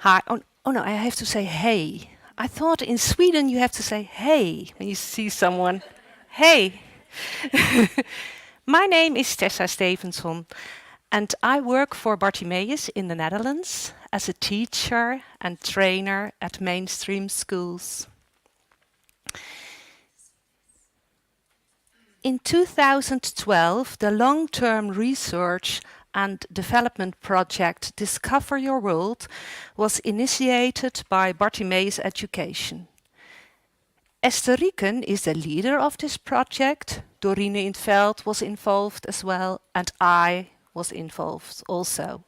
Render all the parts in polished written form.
Hi. Oh no, I have to say hey. I thought in Sweden you have to say hey when you see someone. Hey. My name is Thessa Stevenson and I work for Bartiméus in the Netherlands as a teacher and trainer at mainstream schools. In 2012, the long-term research and development project Discover Your World was initiated by Bartiméus Education. Esther Rieken is the leader of this project. Dorine in 't Veld was involved as well, and I was involved also.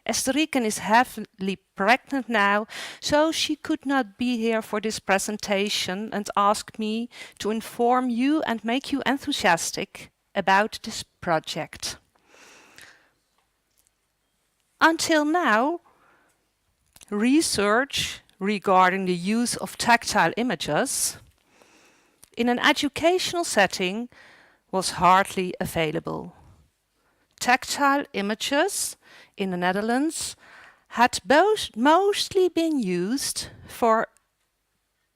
Esther Rieken is heavily pregnant now, so she could not be here for this presentation and asked me to inform you and make you enthusiastic about this project. Until now, research regarding the use of tactile images in an educational setting was hardly available. Tactile images in the Netherlands had mostly been used for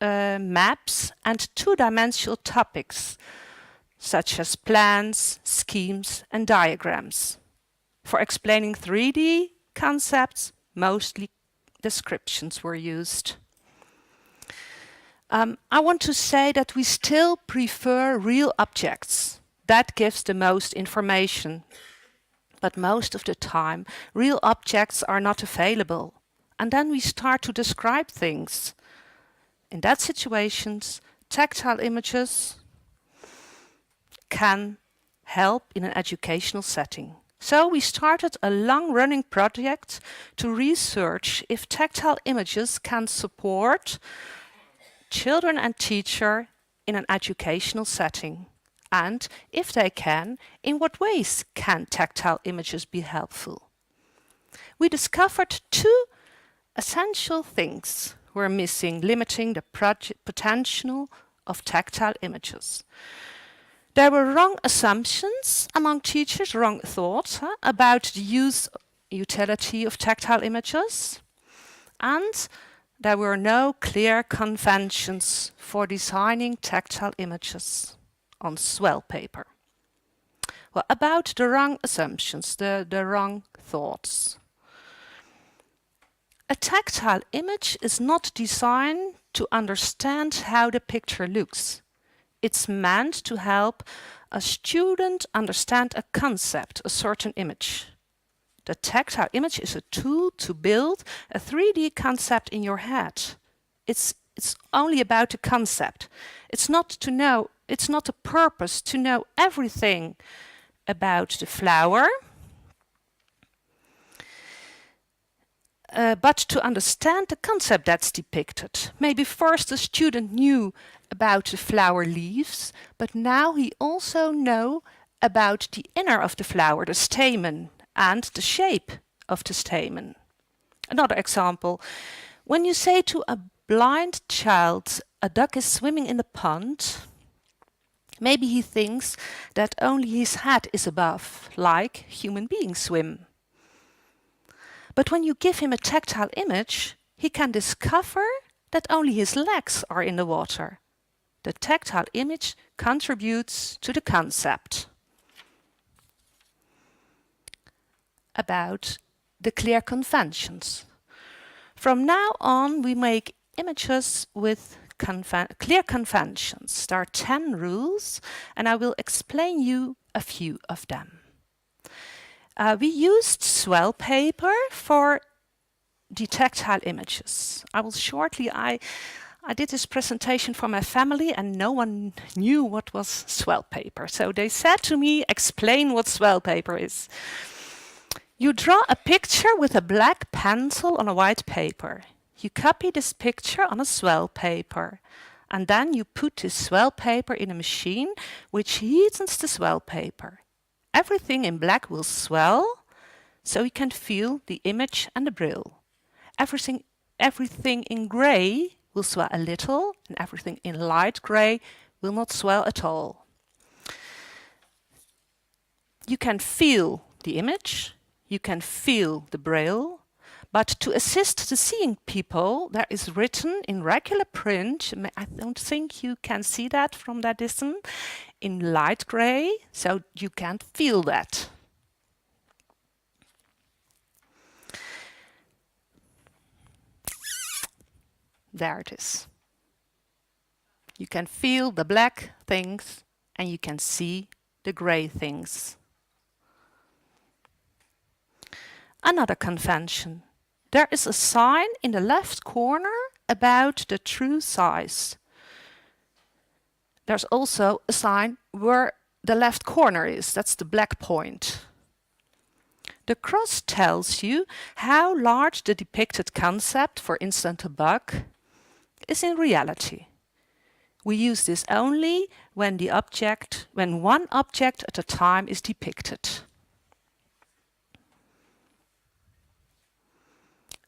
maps and two-dimensional topics, such as plans, schemes and diagrams. For explaining 3D concepts, mostly descriptions were used. I want to say that we still prefer real objects. That gives the most information. But most of the time, real objects are not available. And then we start to describe things. In that situations, tactile images can help in an educational setting. So we started a long-running project to research if tactile images can support children and teachers in an educational setting. And if they can, in what ways can tactile images be helpful? We discovered two essential things were missing, limiting the potential of tactile images. There were wrong assumptions among teachers, wrong thoughts about the utility of tactile images, and there were no clear conventions for designing tactile images on swell paper. Well, about the wrong assumptions, the wrong thoughts. A tactile image is not designed to understand how the picture looks. It's meant to help a student understand a concept, a certain image. The tactile image is a tool to build a 3D concept in your head. It's only about the concept. It's not a purpose to know everything about the flower, but to understand the concept that's depicted. Maybe first the student knew about the flower leaves, but now he also knows about the inner of the flower, the stamen, and the shape of the stamen. Another example, when you say to a blind child, a duck is swimming in the pond, maybe he thinks that only his head is above, like human beings swim. But when you give him a tactile image, he can discover that only his legs are in the water. The tactile image contributes to the concept. About the clear conventions. From now on, we make images with clear conventions. There are 10 rules, and I will explain you a few of them. We used swell paper for the tactile images. I did this presentation for my family and no one knew what was swell paper. So they said to me, explain what swell paper is. You draw a picture with a black pencil on a white paper. You copy this picture on a swell paper. And then you put this swell paper in a machine which heats the swell paper. Everything in black will swell, so you can feel the image and the braille. Everything in grey will swell a little, and everything in light grey will not swell at all. You can feel the image, you can feel the braille, But to assist the seeing people, there is written in regular print, I don't think you can see that from that distance, in light gray, so you can't feel that. There it is. You can feel the black things and you can see the gray things. Another convention. There is a sign in the left corner about the true size. There's also a sign where the left corner is, that's the black point. The cross tells you how large the depicted concept, for instance a bug, is in reality. We use this only when one object at a time is depicted.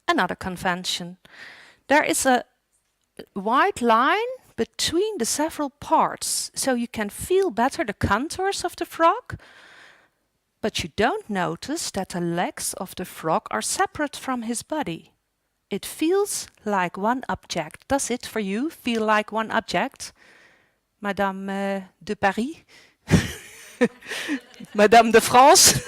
Another convention. There is a white line between the several parts, so you can feel better the contours of the frog, but you don't notice that the legs of the frog are separate from his body. It feels like one object. Does it for you feel like one object? Madame de Paris? Madame de France?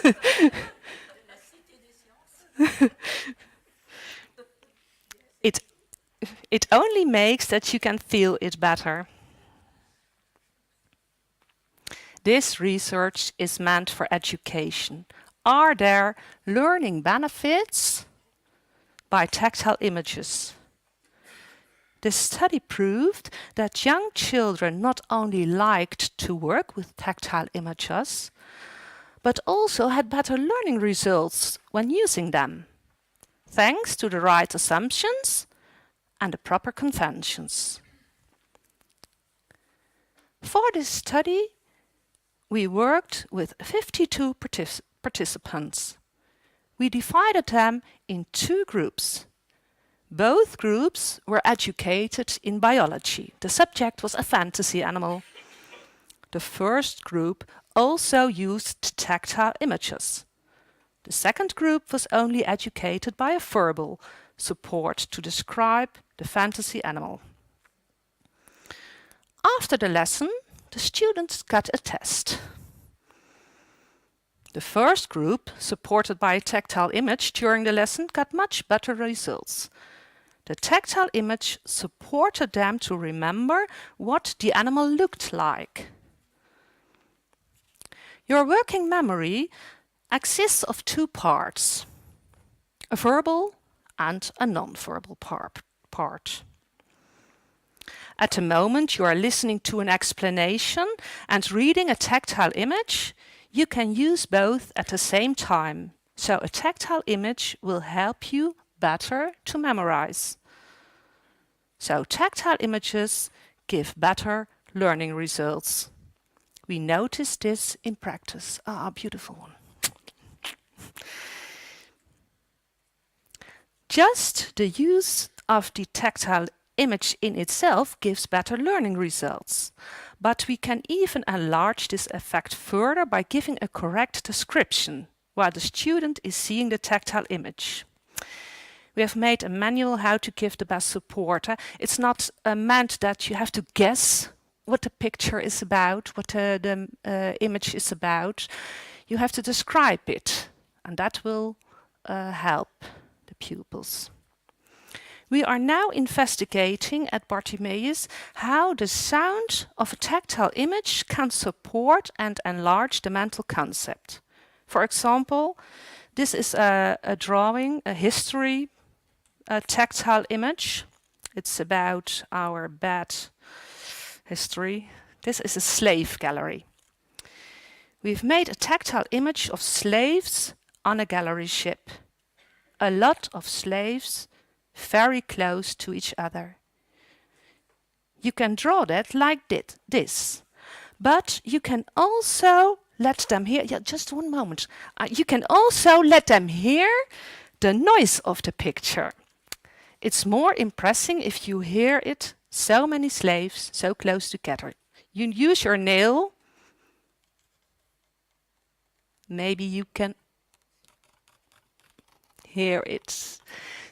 It only makes that you can feel it better. This research is meant for education. Are there learning benefits by tactile images? The study proved that young children not only liked to work with tactile images, but also had better learning results when using them, thanks to the right assumptions and the proper conventions. For this study, we worked with 52 participants. We divided them in two groups. Both groups were educated in biology. The subject was a fantasy animal. The first group also used tactile images. The second group was only educated by a verbal support to describe the fantasy animal. After the lesson, the students got a test. The first group, supported by a tactile image during the lesson, got much better results. The tactile image supported them to remember what the animal looked like. Your working memory consists of two parts, a verbal and a non-verbal part. At the moment you are listening to an explanation and reading a tactile image, you can use both at the same time. So a tactile image will help you better to memorize. So tactile images give better learning results. We notice this in practice. Ah, beautiful one. Just the use of the tactile image in itself gives better learning results. But we can even enlarge this effect further by giving a correct description while the student is seeing the tactile image. We have made a manual how to give the best support. It's not meant that you have to guess what the picture is about, what the image is about. You have to describe it, and that will help the pupils. We are now investigating at Bartiméus how the sound of a tactile image can support and enlarge the mental concept. For example, this is a drawing, a history, a tactile image. It's about our bad history. This is a slave gallery. We've made a tactile image of slaves on a gallery ship. A lot of slaves very close to each other. You can draw that like this, but you can also let them hear, just one moment, you can also let them hear the noise of the picture. It's more impressive if you hear it, so many slaves so close together. You use your nail, maybe you can hear it.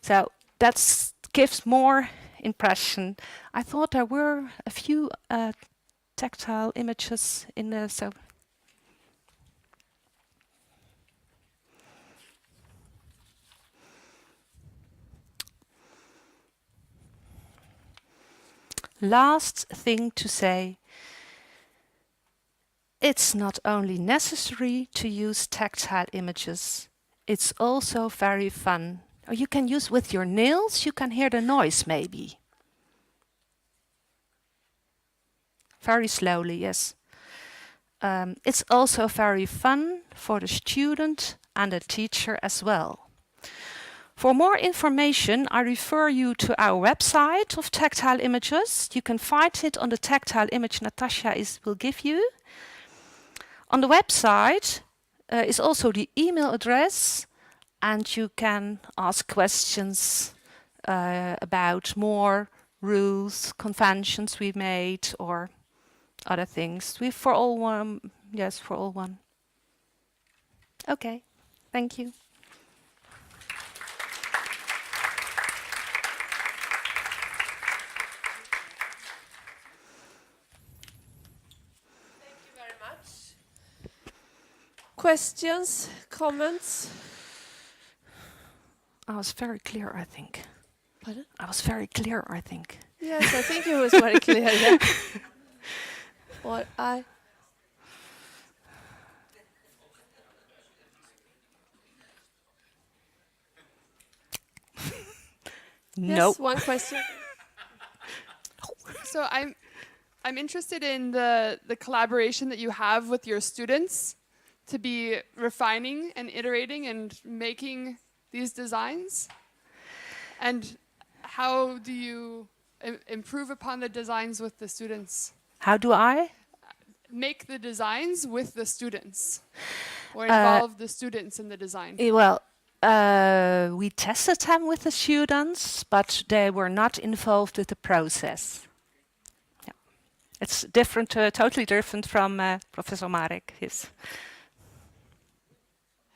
So that gives more impression. I thought there were a few tactile images in the last thing to say. It's not only necessary to use tactile images, it's also very fun. Or you can use with your nails, you can hear the noise maybe. Very slowly, yes. It's also very fun for the student and the teacher as well. For more information, I refer you to our website of tactile images. You can find it on the tactile image Natasha will give you. On the website is also the email address, and you can ask questions about more rules, conventions we made, or other things. For all one. Okay, thank you. Thank you very much. Questions, comments? I was very clear, I think. Pardon? I was very clear, I think. Yes, I think it was very clear. Yeah. What No. Yes, one question. So I'm interested in the collaboration that you have with your students to be refining and iterating and making these designs. And how do you improve upon the designs with the students? How do I? Make the designs with the students, or involve the students in the design. Well, we tested them with the students, but they were not involved with the process. Yeah. It's different, totally different from Professor Marek. Yes.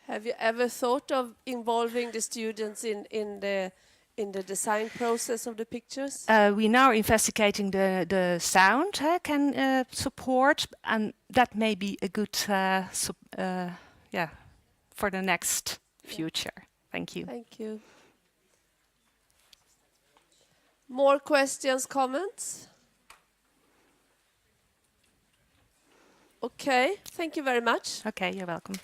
Have you ever thought of involving the students in the design process of the pictures? We now are investigating the sound can support, and that may be a good for the next future. Thank you. Thank you. More questions, comments? Okay, thank you very much. Okay, you're welcome.